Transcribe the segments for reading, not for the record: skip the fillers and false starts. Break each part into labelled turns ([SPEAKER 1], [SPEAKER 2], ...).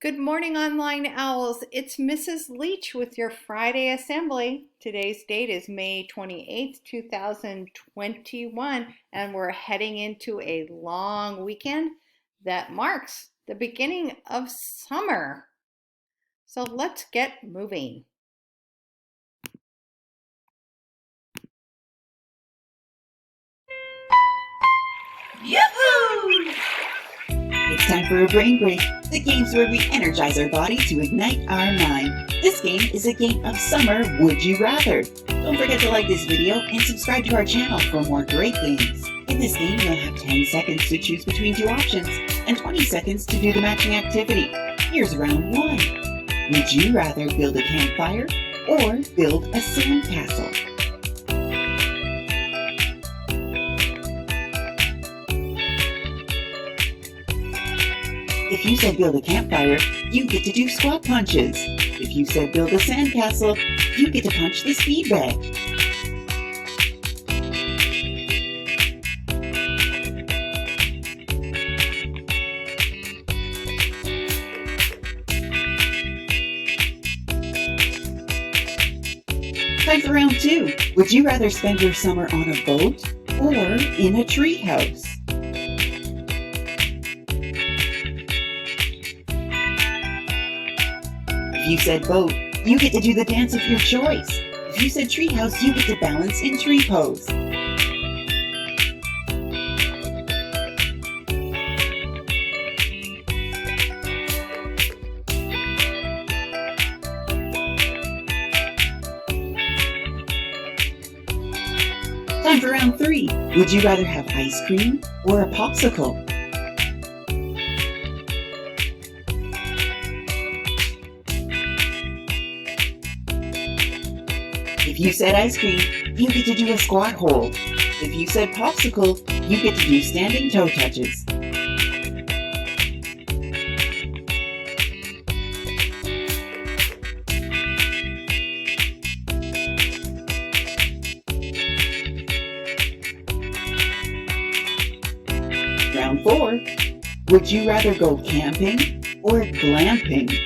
[SPEAKER 1] Good morning, online owls. It's Mrs. Leach with your Friday assembly. Today's date is May 28th, 2021, and we're heading into a long weekend that marks the beginning of summer. So let's get moving.
[SPEAKER 2] Yoo-hoo! It's time for a brain break, the games where we energize our body to ignite our mind. This game is a game of summer Would You Rather. Don't forget to like this video and subscribe to our channel for more great games. In this game, you'll have 10 seconds to choose between two options and 20 seconds to do the matching activity. Here's round one. Would you rather build a campfire or build a sandcastle? If you said build a campfire, you get to do squat punches. If you said build a sandcastle, you get to punch the speed bag. Time for round two. Would you rather spend your summer on a boat or in a treehouse? If you said boat, you get to do the dance of your choice. If you said treehouse, you get to balance in tree pose. Time for round three. Would you rather have ice cream or a popsicle? If you said ice cream, you get to do a squat hold. If you said popsicle, you get to do standing toe touches. Round four. Would you rather go camping or glamping?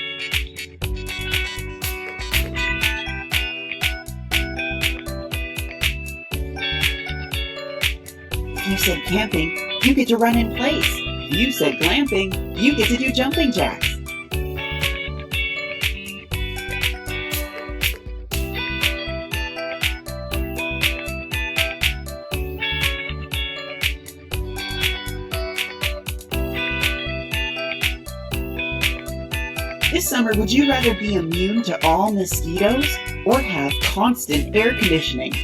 [SPEAKER 2] If you said camping, you get to run in place. If you said glamping, you get to do jumping jacks. This summer, would you rather be immune to all mosquitoes or have constant air conditioning?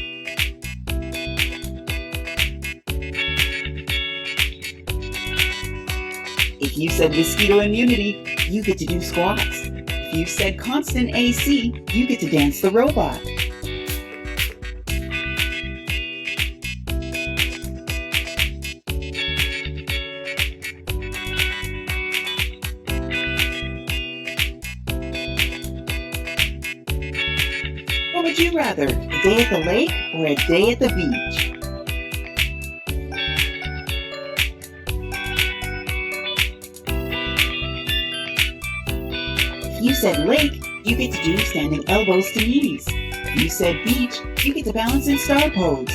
[SPEAKER 2] If you said mosquito immunity, you get to do squats. If you said constant AC, you get to dance the robot. What would you rather, a day at the lake or a day at the beach? If you said lake, you get to do standing elbows to knees. If you said beach, you get to balance in star pose.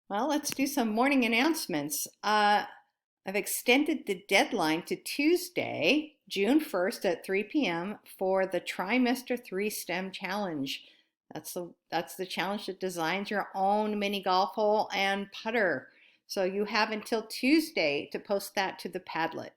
[SPEAKER 1] Well, let's do some morning announcements. I've extended the deadline to Tuesday, June 1st at 3 p.m. for the Trimester 3 STEM Challenge. That's the challenge that designs your own mini golf hole and putter. So you have until Tuesday to post that to the Padlet.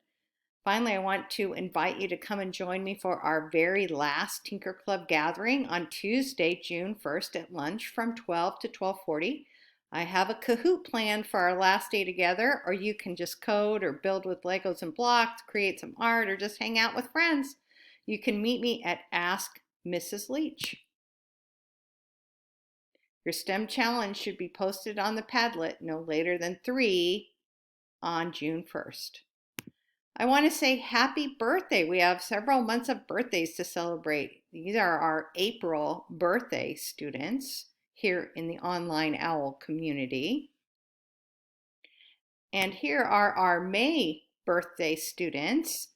[SPEAKER 1] Finally, I want to invite you to come and join me for our very last Tinker Club gathering on Tuesday, June 1st at lunch from 12 to 12:40. I have a Kahoot plan for our last day together, or you can just code or build with Legos and blocks, create some art, or just hang out with friends. You can meet me at Ask Mrs. Leach. Your STEM challenge should be posted on the Padlet no later than 3 on June 1st. I want to say happy birthday. We have several months of birthdays to celebrate. These are our April birthday students here in the Online Owl community. And here are our May birthday students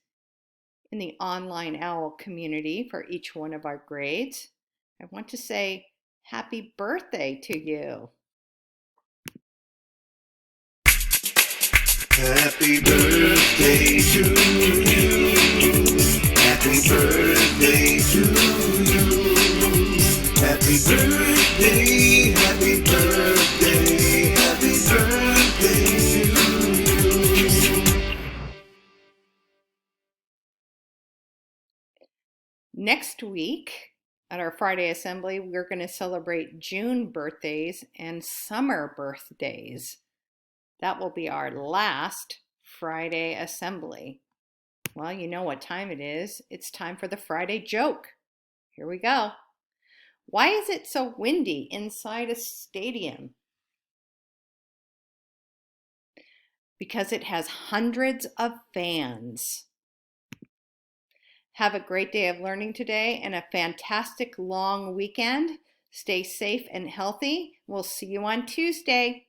[SPEAKER 1] in the Online Owl community for each one of our grades. I want to say happy birthday to you.
[SPEAKER 3] Happy birthday to you. Happy birthday to you. Happy birthday, happy birthday, happy birthday to you.
[SPEAKER 1] Next week at our Friday assembly, we're going to celebrate June birthdays and summer birthdays. That will be our last Friday assembly. Well, you know what time it is. It's time for the Friday joke. Here we go. Why is it so windy inside a stadium? Because it has hundreds of fans. Have a great day of learning today and a fantastic long weekend. Stay safe and healthy. We'll see you on Tuesday.